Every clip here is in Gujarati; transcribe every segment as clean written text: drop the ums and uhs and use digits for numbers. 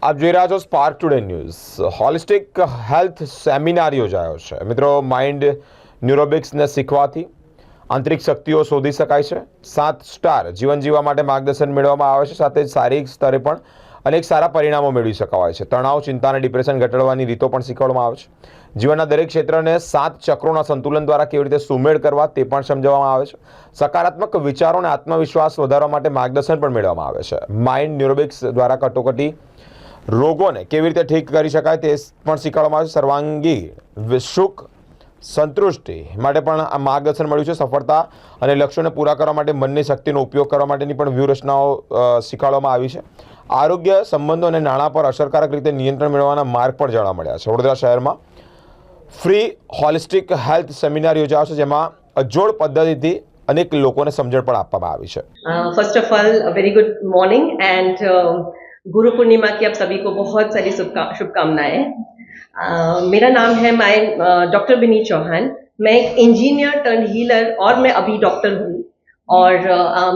આપ જોઈ રહ્યા છો spark today news. Holistic health seminar યોજાયો છે। મિત્રો, માઇન્ડ ન્યુરોબિક્સને શીખવાથી આંતરિક શક્તિઓ શોધી શકાય છે। 7 સ્ટાર જીવન જીવવા માટે માર્ગદર્શન મેળવવામાં આવે છે। સાથે જ શારીરિક સ્તરે પણ અનેક સારા પરિણામો મેળવી શકાય છે। તણાવ, ચિંતા અને ડિપ્રેશન ઘટાડવાની રીતો પણ શીખવાડવામાં આવે છે। જીવનના દરેક ક્ષેત્રને 7 ચક્રોના સંતુલન દ્વારા કેવી રીતે સુમેળ કરવા તે પણ સમજાવવામાં આવે છે। સકારાત્મક વિચારો અને આત્મવિશ્વાસ વધારવા માટે માર્ગદર્શન પણ મેળવવામાં આવે છે। માઇન્ડ ન્યુરોબિક્સ દ્વારા કટોકટી રોગોને કેવી રીતે ઠીક કરી શકાય તે પણ શીખવાડવામાં આવે છે। સર્વાંગી સુખ સંતુષ્ટિ માટે પણ આ માર્ગદર્શન મળ્યું છે। સફળતા અને લક્ષ્યોને પૂરા કરવા માટે મનની શક્તિનો ઉપયોગ કરવા માટેની પણ વ્યૂહરચનાઓ શીખવાડવામાં આવી છે। આરોગ્ય, સંબંધો અને નાણાં પર અસરકારક રીતે નિયંત્રણ મેળવવાના માર્ગ પણ જાણવા મળ્યા છે। વડોદરા શહેરમાં ફ્રી હોલિસ્ટિક હેલ્થ સેમિનાર યોજાયો છે, જેમાં અજોડ પદ્ધતિથી અનેક લોકોને સમજણ પણ આપવામાં આવી છે। First of all very good morning and Guru Purnima की आप सभी को बहुत सारी शुभकामनाएं। मेरा नाम है डॉक्टर बिनी चौहान। मैं एक इंजीनियर टर्न हीलर और मैं अभी डॉक्टर हूँ और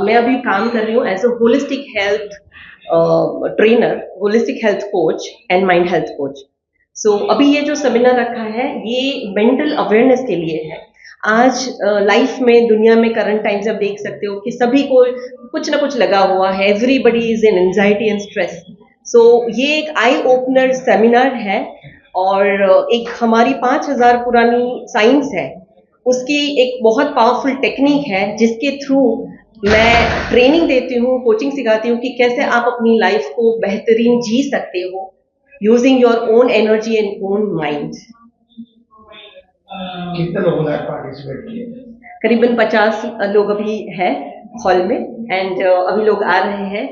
मैं अभी काम कर रही हूँ as a holistic health trainer, holistic health coach and mind health coach. So अभी ये जो सेमिनार रखा है ये मेंटल अवेयरनेस के लिए है। आज लाइफ में, दुनिया में करंट टाइम्स आप देख सकते हो कि सभी को कुछ ना कुछ लगा हुआ है। Everybody is in anxiety and stress. So ये एक आई ओपनर सेमिनार है और एक हमारी 5000 पुरानी साइंस है, उसकी एक बहुत पावरफुल टेक्निक है जिसके थ्रू मैं ट्रेनिंग देती हूँ, कोचिंग सिखाती हूँ कि कैसे आप अपनी लाइफ को बेहतरीन जी सकते हो using your own energy and own mind. कितने लोगों ने पार्टिसिपेट किए? करीबन 50 लोग अभी हैं हॉल में एंड अभी लोग आ रहे हैं।